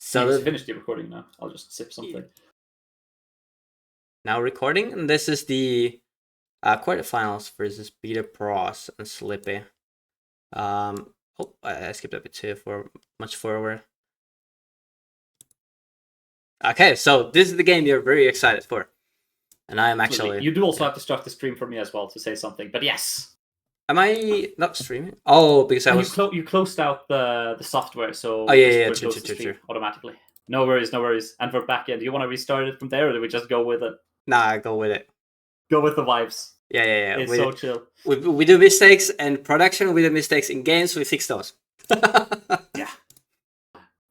So let's finish the recording now. I'll just sip something. Now recording, and this is the quarterfinals versus Peter Pross and Slippy. I skipped a bit too for much forward. Okay, so this is the game you're very excited for, and I am actually. You do also have to start the stream for me as well to say something, but yes. Am I not streaming? Oh, because I was. You closed out the software, so true. Automatically. No worries. And we're back in. Do you want to restart it from there, or do we just go with it? Nah, go with it. Go with the vibes. Yeah. It's so chill. We do mistakes in production. We do mistakes in games. We fix those. Yeah.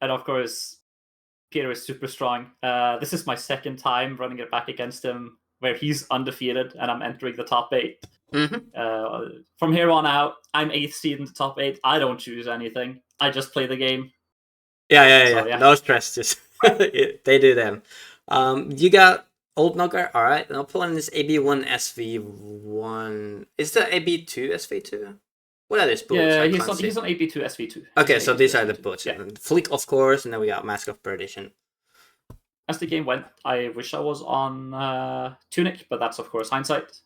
And of course, Peter is super strong. This is my second time running it back against him, where he's undefeated and I'm entering the top 8. Mm-hmm. From here on out, I'm 8th seed in the top 8. I don't choose anything. I just play the game. Yeah. No stress. Just they do them. You got Old Knocker. All right. I'll pull in this AB1 SV1. Is the AB2 SV2? What are these boots? Yeah, he's on AB2 SV2. Okay, so these are the boots. Yeah. Flick, of course, and then we got Mask of Perdition. As the game went, I wish I was on Tunic, but that's of course hindsight.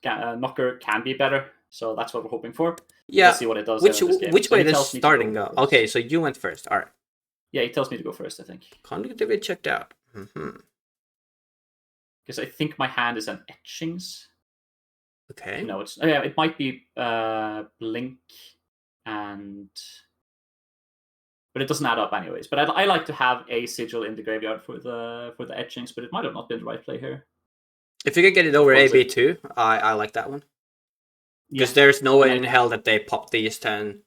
Knocker can be better, so that's what we're hoping for. Yeah. We'll see what it does. Which way does starting go? Okay, so you went first. All right. Yeah, he tells me to go first, I think. Conductivity checked out. Because I think my hand is on etchings. Okay. No, it might be blink and. But it doesn't add up anyways. But I like to have a sigil in the graveyard for the etchings, but it might have not been the right play here. If you can get it over AB2, I like that one. Because there's no way in hell that they pop these 10-0.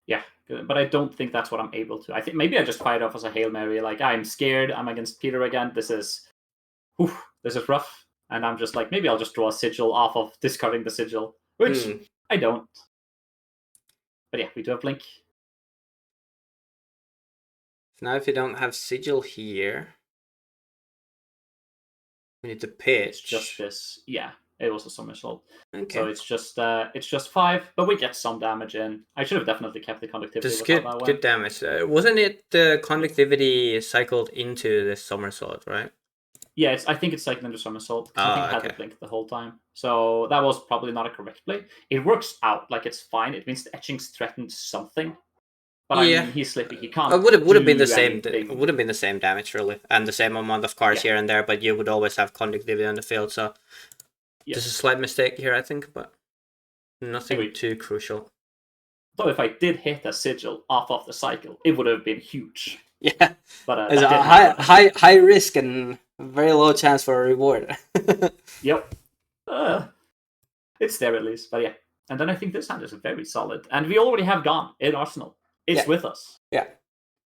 Yeah, but I don't think that's what I'm able to. I think maybe I just fire it off as a Hail Mary. Like, I'm scared. I'm against Peter again. This is rough. And I'm just like, maybe I'll just draw a sigil off of discarding the sigil, which I don't. But yeah, we do have Blink. Now if you don't have sigil here, we need to pitch. It's just this. Yeah, it was a somersault. Okay. So it's just 5, but we get some damage in. I should have definitely kept the conductivity. This is good damage. Wasn't it the conductivity cycled into the somersault, right? Yeah, I think it's cycled into somersault. I think it had the blink the whole time. So that was probably not a correct play. It works out, like it's fine. It means the etchings threatened something. But I mean, he's Slippy. He can't. It would have been the same. It would have been the same damage, really, and the same amount of cards here and there. But you would always have conductivity on the field. So this is a slight mistake here, I think, but nothing too crucial. Though if I did hit a sigil off of the cycle, it would have been huge. Yeah, but it's a high risk and very low chance for a reward. Yep, it's there at least. But yeah, and then I think this hand is very solid, and we already have gone in Arsenal. It's with us. Yeah,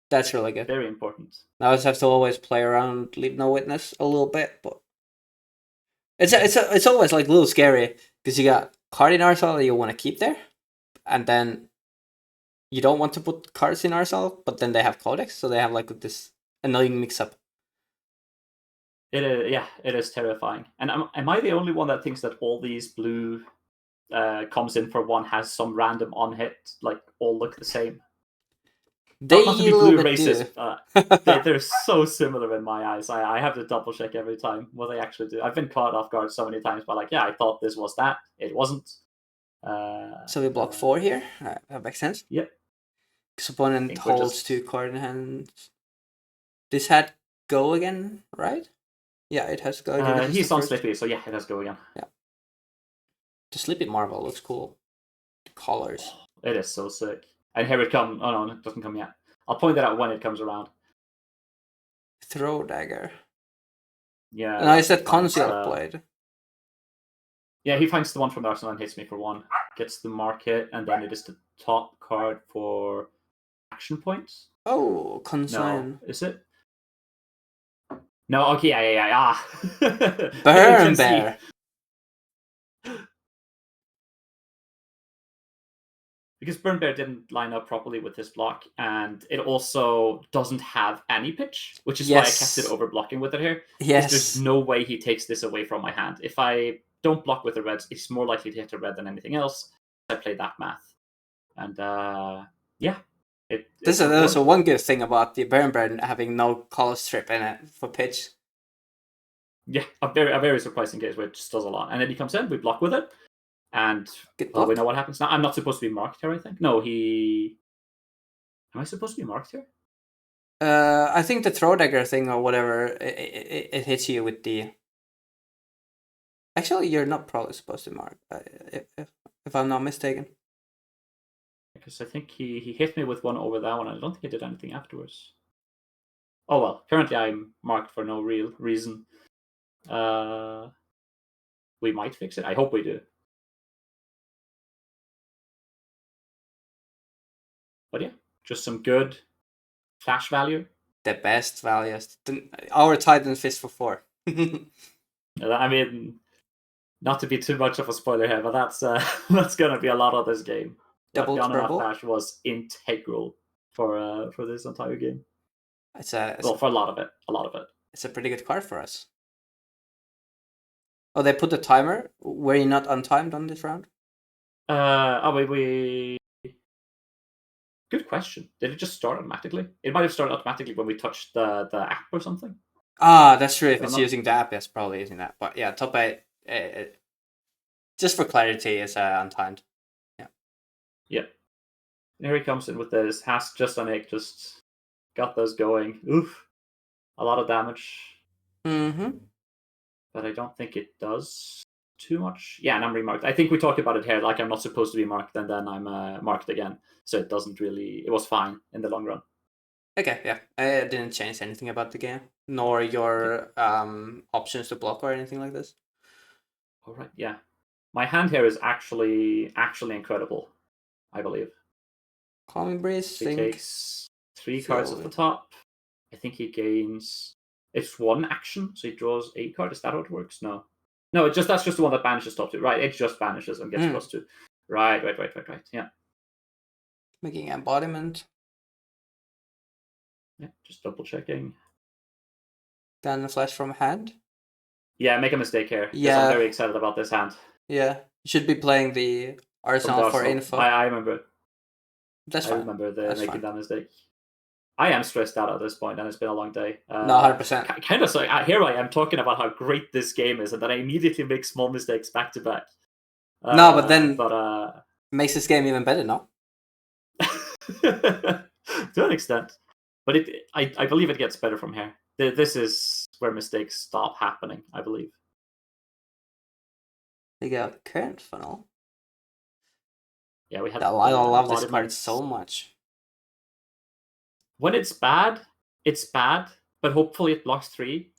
that's really good. Very important. Now I just have to always play around, leave no witness a little bit, but it's always like a little scary because you got card in Arsenal that you want to keep there, and then you don't want to put cards in Arsenal, but then they have Codex, so they have like this annoying mix-up. It is terrifying. And am I the only one that thinks that all these blue comes in for 1 has some random on-hit, like all look the same? They not to be blue racist, they're so similar in my eyes. I have to double check every time what they actually do. I've been caught off guard so many times by like, I thought this was that. It wasn't. So we block 4 here. That makes sense. Yep. Because opponent holds 2 card in hand. This had go again, right? Yeah, it has go again. He's on Slippy, so yeah, it has go again. Yeah. The Slippy Marvel looks cool. The colors. It is so sick. And here it comes. Oh no, it doesn't come yet. I'll point that out when it comes around. Throw dagger. Yeah. And I said Concealed Blade. Yeah, he finds the one from Arsenal and hits me for 1. Gets the mark hit, and then it is the top card for action points. Oh, Consign. No, is it? No, okay, yeah. Burn Bear. Because Burn Bear didn't line up properly with this block, and it also doesn't have any pitch, which is why I kept it over blocking with it here. Yes. There's no way he takes this away from my hand. If I don't block with the reds, it's more likely to hit a red than anything else. I play that math. And This is also one good thing about the Baron having no color strip in it for pitch. Yeah, a very surprising case where it just does a lot. And then he comes in, we block with it, and we know what happens now. I'm not supposed to be marked here, I think. No, am I supposed to be marked here? I think the throw dagger thing or whatever, it hits you with the... Actually, you're not probably supposed to mark, if I'm not mistaken. Because I think he hit me with one over that one. I don't think he did anything afterwards. Oh well, currently I'm marked for no real reason. We might fix it. I hope we do. But yeah, just some good flash value. The best values. Our Titan Fist for 4. I mean, not to be too much of a spoiler here, but that's gonna be a lot of this game. Double that triple flash was integral for this entire game. For a lot of it. It's a pretty good card for us. Oh, they put the timer. Were you not untimed on this round? We. Good question. Did it just start automatically? It might have started automatically when we touched the app or something. Ah, that's true. If it's using the app, it's probably using that. But yeah, top 8, just for clarity, is untimed. Yeah. Yeah. And here he comes in with this. Has just on it, just got those going. Oof. A lot of damage. Mm-hmm. But I don't think it does too much. Yeah, and I'm remarked. I think we talked about it here. Like I'm not supposed to be marked, and then I'm marked again. So it doesn't really. It was fine in the long run. Okay, yeah. I didn't change anything about the game, nor your options to block or anything like this. All right, yeah. My hand here is actually incredible, I believe. Calming Breeze. He takes 3 cards at the top. I think he gains. It's 1 action, so he draws 8 cards. Is that how it works? No, that's just the one that banishes top 2. Right, it just banishes and gets +2. Right. Yeah. Making embodiment. Yeah, just double checking. Then a flash from hand. Yeah, make a mistake here. Yeah, I'm very excited about this hand. Yeah, you should be playing the Arsenal for info. I remember. That's fine. I remember making that mistake. I am stressed out at this point, and it's been a long day. No, 100%. Kind of so. Here I am talking about how great this game is, and then I immediately make small mistakes back to back. No, but then makes this game even better, no? To an extent, but I believe it gets better from here. This is where mistakes stop happening, I believe. We got current funnel. Yeah, we had. I love this card so much. When it's bad, but hopefully it blocks 3,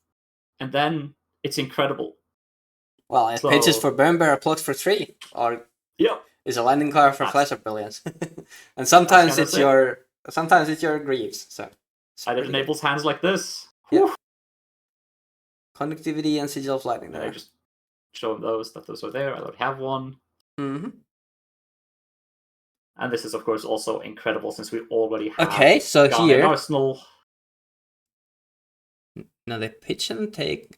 and then it's incredible. Well, it pitches for Burn Bear, blocks for 3, or is a landing card for Flash of Brilliance, and sometimes it's your Greaves. So it enables hands like this. Yeah. Conductivity and Sigil of Lightning. I just show those are there. I don't have one. Mm-hmm. And this is, of course, also incredible since we already have. Okay, so here Arsenal. Now they pitch and take,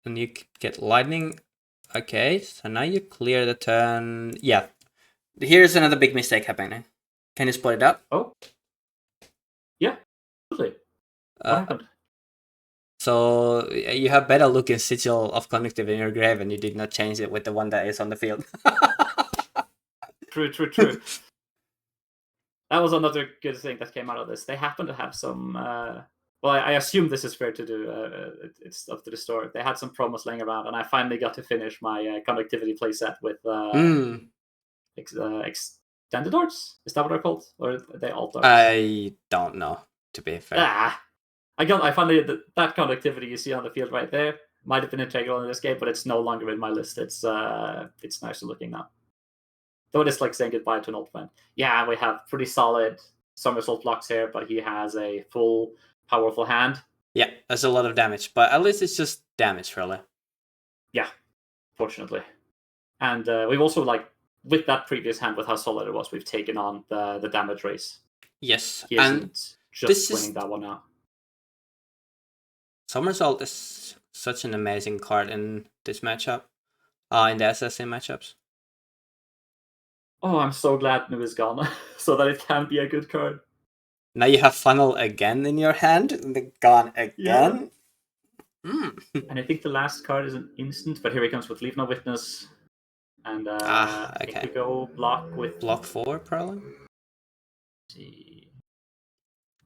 and you get lightning. Okay, so now you clear the turn. Yeah, here's another big mistake happening. Can you split it up? Oh, yeah, absolutely. What happened? So you have better looking Sigil of Conductivity in your grave, and you did not change it with the one that is on the field. True. That was another good thing that came out of this. They happen to have some. Well, I assume this is fair to do. It's up to the store. They had some promos laying around, and I finally got to finish my Conductivity playset with extended darts. Is that what they're called, or are they alt darts? I don't know. To be fair, I finally that Conductivity you see on the field right there might have been integral in this game, but it's no longer in my list. It's nicer looking now. Though it is like saying goodbye to an old friend. Yeah, we have pretty solid somersault blocks here, but he has a full powerful hand. Yeah, that's a lot of damage, but at least it's just damage, really. Yeah, fortunately. And we've also, with that previous hand, with how solid it was, we've taken on the damage race. Yes, he isn't just winning that one now. Somersault is such an amazing card in this matchup, in the assassin matchups. Oh, I'm so glad Nu is gone, so that it can be a good card. Now you have funnel again in your hand. Gone again. Yeah. And I think the last card is an instant, but here he comes with Leave No Witness. And I think we go block with... Block 4, probably? Let's see.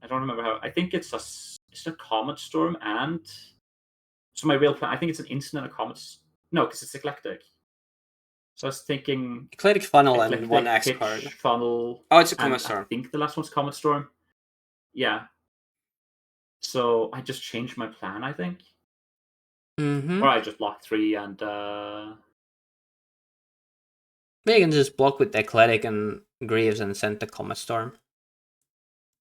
I don't remember how... I think it's a Comet Storm and... So my real plan... I think it's an instant and a Comet... No, because it's Eclectic. So I was thinking... Eclectic Funnel and 1 X card. Funnel. Oh, it's a Comet Storm. I think the last one's Comet Storm. Yeah. So I just changed my plan, I think. Or I just blocked 3 and... Maybe you can just block with Eclectic and Greaves and send the Comet Storm.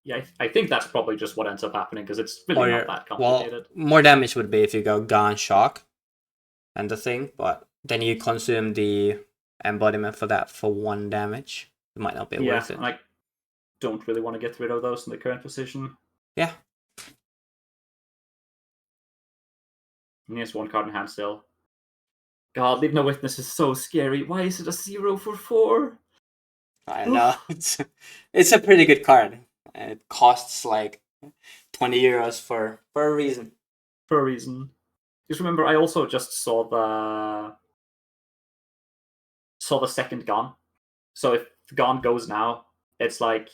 Yeah, I think that's probably just what ends up happening, because it's really not that complicated. Well, more damage would be if you go Gone Shock and the thing, but then you consume the embodiment for that for 1 damage. It might not be worth it. I don't really want to get rid of those in the current position. Yeah. And he has 1 card in hand still. God, Leave No Witness is so scary. Why is it a 0 for 4? I know. It's a pretty good card. It costs like 20 euros for a reason. For a reason. Just remember, I also just saw the second Gone. So if Gone goes now, it's like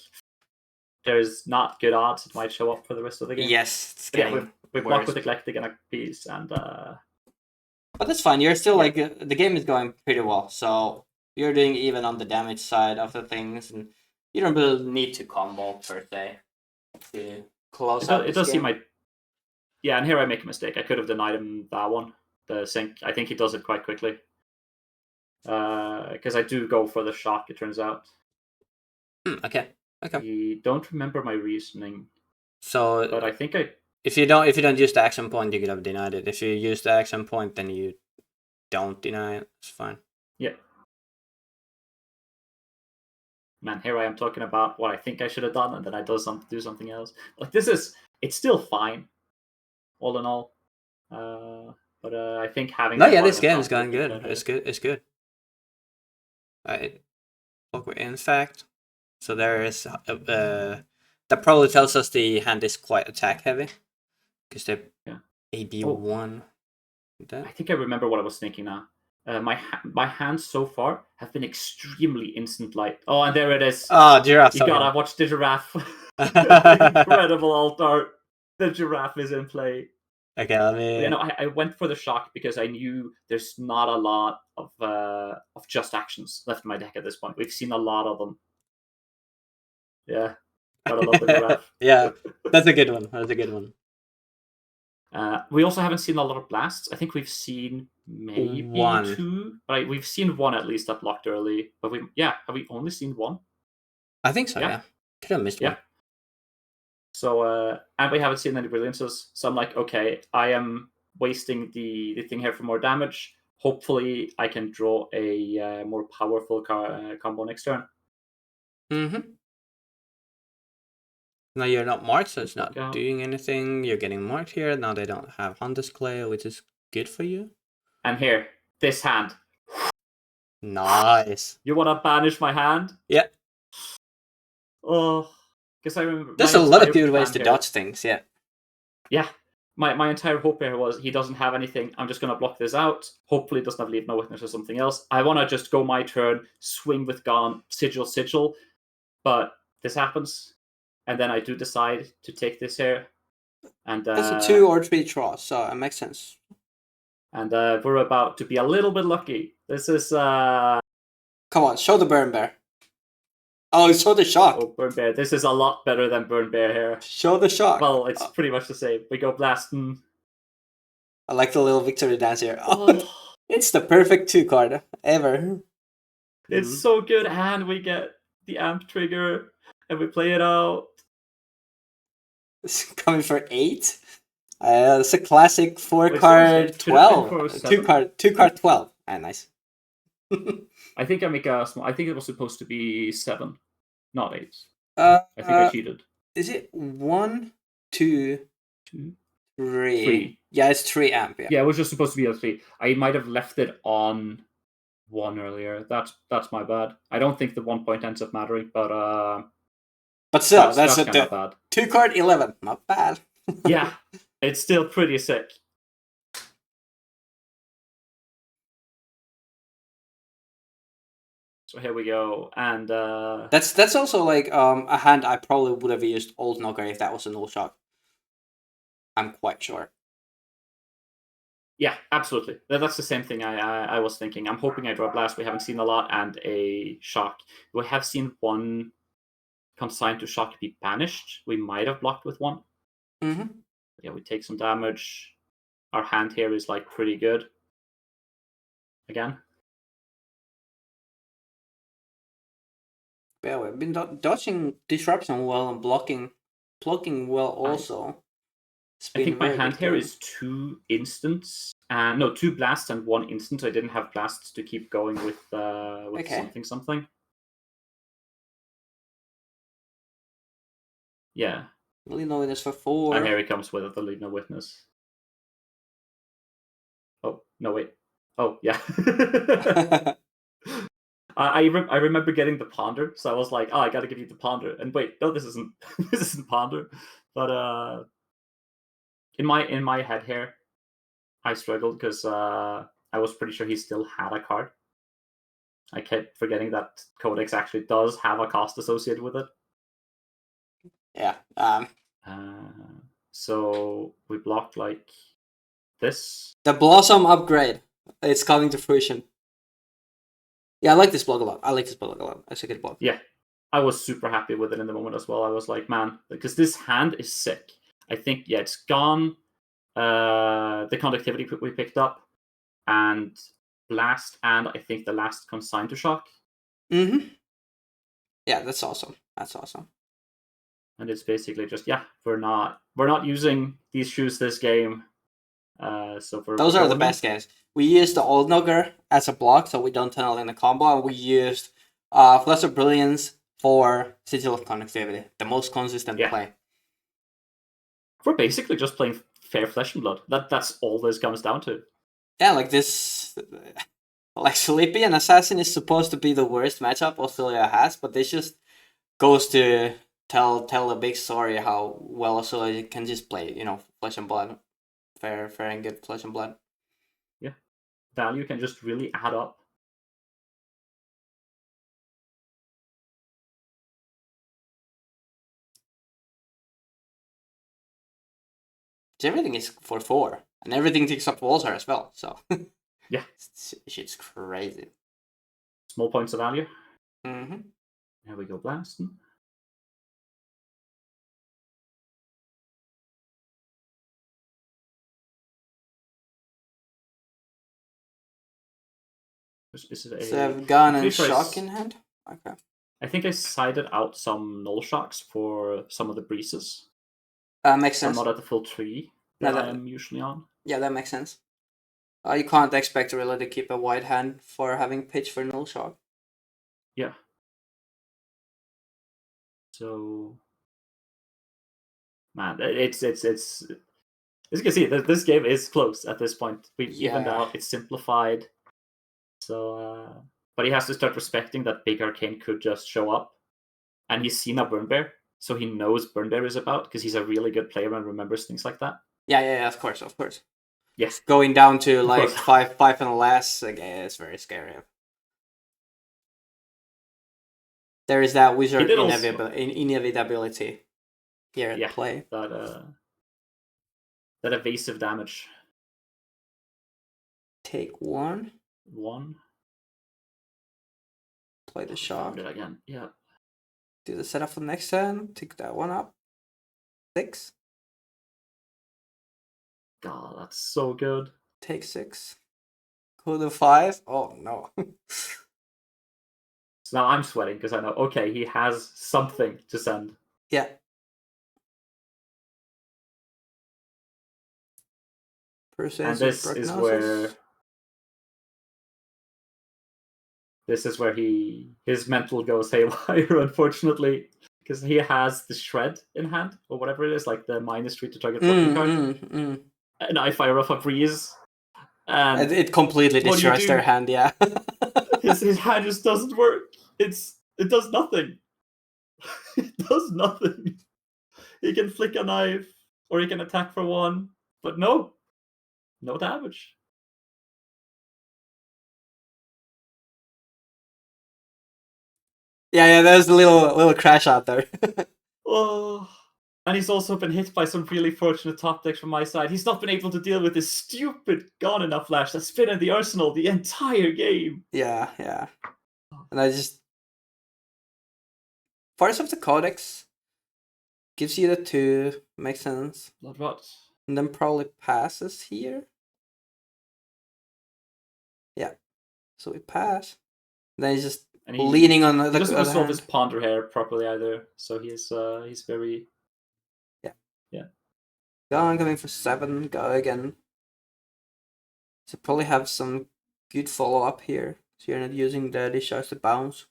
there's not good odds it might show up for the rest of the game. Yes, it's getting we block with Eclectic and a piece, and but that's fine. You're still like the game is going pretty well, so you're doing even on the damage side of the things, and you don't really need to combo per se to close out. It does seem like, yeah. And here I make a mistake. I could have denied him that one, the sync. I think he does it quite quickly. Because I do go for the shock. It turns out. Okay. I don't remember my reasoning. So, but I think if you don't use the action point, you could have denied it. If you use the action point, then you don't deny it. It's fine. Yeah. Man, here I am talking about what I think I should have done, and then I do something else. Like it's still fine, all in all. But I think having... this game is going good. It's good. In fact, so there is that probably tells us the hand is quite attack heavy because they're AB1. I think I remember what I was thinking now. My hands so far have been extremely instant light. Oh, and there it is. Oh, giraffe! You gotta watch the giraffe. Incredible alt art. The giraffe is in play. Okay, I went for the shock because I knew there's not a lot of just actions left in my deck at this point. We've seen a lot of them. Yeah, gotta love the giraffe. Yeah, that's a good one. We also haven't seen a lot of blasts. I think we've seen maybe 2, but we've seen 1 at least that blocked early. But have we only seen 1? I think so. Yeah. Could have missed 1. So and we haven't seen any brilliances. So I'm like, okay, I am wasting the thing here for more damage. Hopefully, I can draw a more powerful combo next turn. Now you're not marked, so it's not doing anything. You're getting marked here. Now they don't have Hunter's Clay, which is good for you. And here, this hand. Nice. You want to banish my hand? Yeah. Oh, because I remember... There's a lot of good ways to dodge things, yeah. Yeah. My entire hope here was he doesn't have anything. I'm just going to block this out. Hopefully it doesn't have Leave No Witness or something else. I want to just go my turn, swing with Gone, sigil. But this happens. And then I do decide to take this here. And that's a 2 or 3 draw, so it makes sense. And we're about to be a little bit lucky. This is... Come on, show the Burn Bear. Oh, show the shock. Oh, Burn Bear. This is a lot better than Burn Bear here. Show the shock. Well, it's pretty much the same. We go blasting. I like the little victory dance here. Oh, it's the perfect 2 card ever. It's so good, and we get the amp trigger, and we play it out. It's coming for 8. It's a classic 4 card 12. 2 card 12. Ah, nice. I think I make a small. I think it was supposed to be 7, not 8. I think I cheated. Is it 1, 2, 3? Yeah, it's 3 amp. Yeah, it was just supposed to be a 3. I might have left it on 1 earlier. That's my bad. I don't think the 1 point ends up mattering, but But still, that's that's kind of bad. 2-card 11, not bad. Yeah, it's still pretty sick. So here we go, and that's also like a hand I probably would have used Old Knocker if that was a null shock. I'm quite sure. Yeah, absolutely. That's the same thing I was thinking. I'm hoping I draw Blast. We haven't seen a lot, and a shock. We have seen one consigned to shock be banished. We might have blocked with one. Mm-hmm. Yeah, we take some damage. Our hand here is like pretty good. Again. Yeah, we've been dodging disruption well and blocking well also. I think my hand here is 2 instants. No, 2 blasts and 1 instant. I didn't have blasts to keep going with okay. something. Yeah. Leave no witness for 4. And here he comes with the leave no witness. Oh, no, wait. Oh, yeah. I remember getting the ponder, so I was like, oh, I gotta give you the ponder. And wait, no, this isn't this isn't ponder. But in my head here, I struggled because I was pretty sure he still had a card. I kept forgetting that Codex actually does have a cost associated with it. Yeah. So we blocked like this. The Blossom upgrade. It's coming to fruition. Yeah, I like this block a lot. It's a good block. Yeah. I was super happy with it in the moment as well. I was like, man, because this hand is sick. I think, yeah, it's gone. The conductivity we picked up, and blast, and I think the last consign to shock. Mm-hmm. Yeah, that's awesome. And it's basically just, yeah, we're not using these shoes this game. So those are the best games. We used the Old Knocker as a block, so we don't tunnel in the combo, and we used Flash of Brilliance for Sigil of Conductivity, the most consistent play. We're basically just playing fair flesh and blood. That's all this comes down to. Yeah, like this, like Slippy and Assassin is supposed to be the worst matchup Oscilio has, but this just goes to tell a big story how well Oscilio can just play, flesh and blood. Fair and good flesh and blood. Yeah. Value can just really add up. Everything is for 4, and everything takes up Walter as well, so yeah. Shit's crazy. Small points of value. Mm-hmm. There we go, blasting. Is it so I've gun and shock in hand? Okay. I think I sided out some null shocks for some of the breezes. Makes sense. I'm not at the full 3 that I'm usually on. Yeah, that makes sense. You can't expect really to keep a wide hand for having pitch for null shock. Yeah. So, man, it's as you can see, this game is close at this point. We've evened out. It's simplified. So, but he has to start respecting that Big Arcane could just show up, and he's seen a Burn Bear, so he knows Burn Bear is about because he's a really good player and remembers things like that. Yeah, of course. Yes, going down to like five and less, again, it's very scary. There is that wizard inevitability here at play. That evasive damage. Take 1. Play the shock. Again, yeah. Do the setup for the next turn. Take that one up. 6. God, that's so good. Take 6. Go to 5. Oh no. So now I'm sweating because I know, okay, he has something to send. Yeah. And this is where his mental goes haywire, unfortunately, because he has the shred in hand or whatever it is, like the -3 to target blocking card. And I fire off a breeze, and it completely destroys their hand. Yeah, his hand just doesn't work. It does nothing. It does nothing. He can flick a knife, or he can attack for 1, but no damage. Yeah, there's a little crash out there. Oh, and he's also been hit by some really fortunate top decks from my side. He's not been able to deal with this stupid Gone Enough Flash that's been in the arsenal the entire game. Yeah. And I just... Force of the Codex gives you the 2, makes sense. Blood Rot. And then probably passes here. Yeah. So we pass. And then he's just leaning on the... He doesn't resolve his Ponder Hair properly either, so he's very... Yeah. Going for 7, go again. So probably have some good follow-up here. So you're not using the discharge to bounce.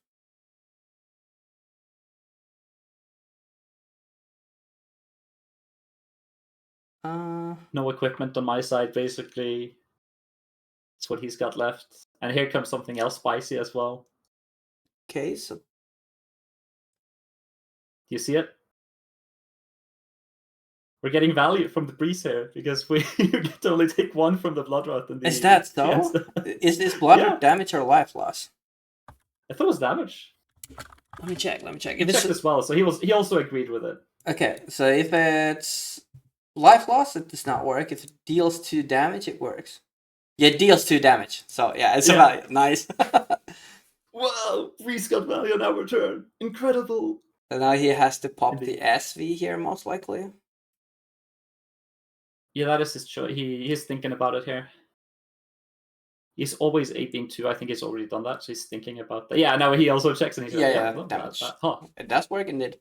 No equipment on my side, basically. That's what he's got left. And here comes something else spicy as well. Okay, so... Do you see it? We're getting value from the breeze here, because we get to only take 1 from the Blood Rot. Is that so? Is this Blood Rot damage or life loss? I thought it was damage. Let me check. If checked as well, so he also agreed with it. Okay, so if it's life loss, it does not work. If it deals 2 damage, it works. Yeah, it deals 2 damage. So yeah, it's about nice. Wow, Breeze got value on our turn. Incredible. And now he has to pop the SV here, most likely. Yeah, that is his choice. He's thinking about it here. He's always aping 2. I think he's already done that, so he's thinking about that. Yeah, now he also checks and he's like, damage. Huh. It does work indeed.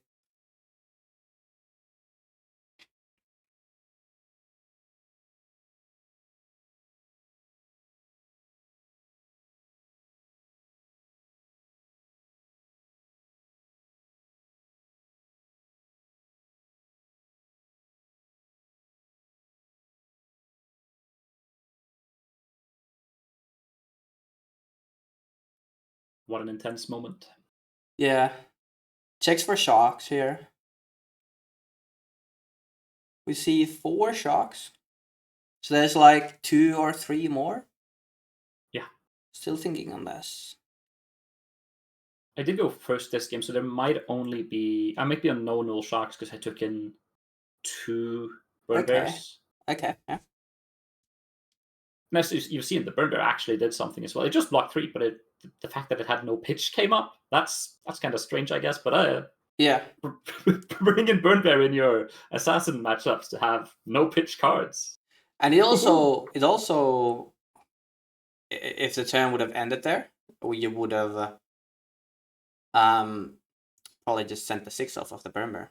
What an intense moment. Yeah. Checks for shocks here. We see 4 shocks. So there's like 2 or 3 more. Yeah. Still thinking on this. I did go first this game, so there might only be... I might be on no null shocks because I took in 2 burn bears. Okay, yeah. And as you've seen, the burn bear actually did something as well. It just blocked 3, but the fact that it had no pitch came up. That's kind of strange, I guess. But yeah, bringing burn bear in your assassin matchups to have no pitch cards. And it also if the turn would have ended there, you would have probably just sent the 6 off of the burn bear.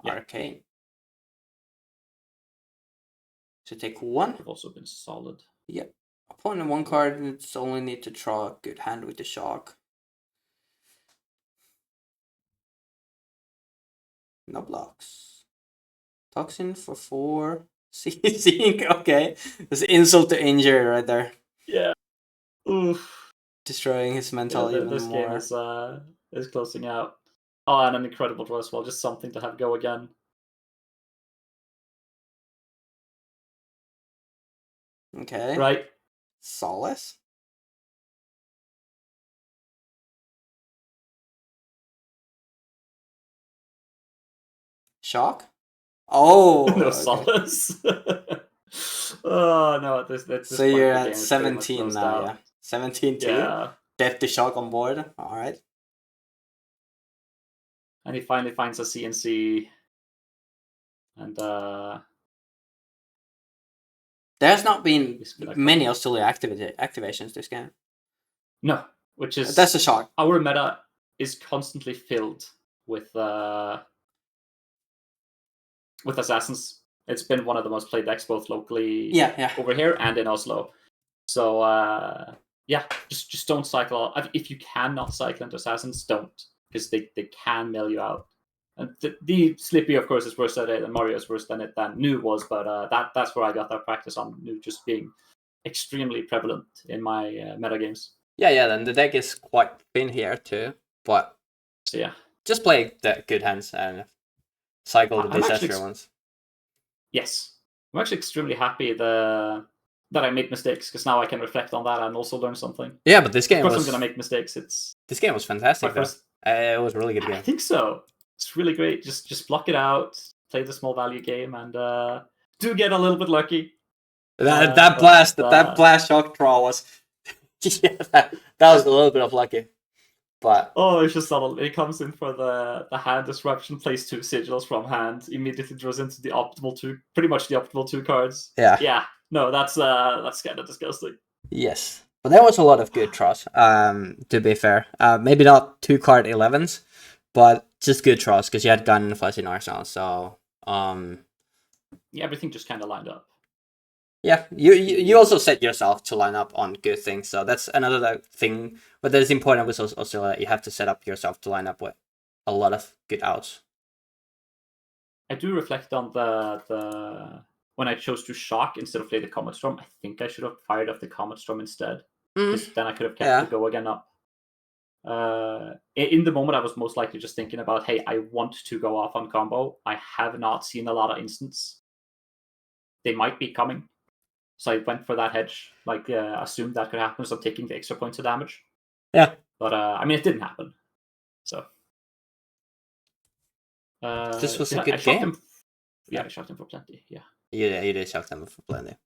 Yeah. Arcane. So take 1. They've also been solid. Yep. Opponent 1 card, it's only need to draw a good hand with the shock. No blocks. Toxin for 4. Seeing, okay. There's insult to injury right there. Yeah. Oof. Destroying his mental even this more. This game is closing out. Oh, and an incredible draw as well. Just something to have go again. Okay. Right. Solace? Shock? Oh! No solace. Oh, no. This so you're at 17 now, yeah. 17 too? Yeah. Death to shock on board. Alright. And he finally finds a CNC. And there's not been many Oscilio activations this game. No, which is... That's a shock. Our meta is constantly filled with assassins. It's been one of the most played decks both locally over here and in Oslo. So just don't cycle. If you cannot cycle into assassins, don't, because they can mill you out. And the Slippy, of course, is worse at it, and Mario is worse than it than Nu was. But that's where I got that practice on Nu just being extremely prevalent in my meta games. Yeah. Then the deck is quite thin here too, but so yeah, just play the good hands and cycle the disaster ones. Yes, I'm actually extremely happy that I made mistakes, because now I can reflect on that and also learn something. Yeah, but this game of course I'm gonna make mistakes. This game was fantastic. It was a really good game. I think so. It's really great. Just block it out, play the small value game, and do get a little bit lucky. That blast shock draw was yeah, that was a little bit of lucky. But it's just subtle. It comes in for the hand disruption, plays 2 sigils from hand, immediately draws into the pretty much the optimal 2 cards. Yeah. No, that's kind of disgusting. Yes, but there was a lot of good draws. To be fair, maybe not 2 card 11s, but just good draws because you had Gun and Fuzzy in Arsenal. So yeah, everything just kind of lined up. Yeah, you also set yourself to line up on good things, so that's another thing. But that is important with Oscilio that you have to set up yourself to line up with a lot of good outs. I do reflect on the when I chose to shock instead of play the Comet Storm. I think I should have fired off the Comet Storm instead, because then I could have kept the go again up. In the moment, I was most likely just thinking about, hey, I want to go off on combo. I have not seen a lot of instants. They might be coming. So I went for that hedge, assumed that could happen, so I'm taking the extra points of damage. Yeah. But, I mean, it didn't happen. So. This was a good game. I shocked him for plenty, yeah. You did shock them for plenty.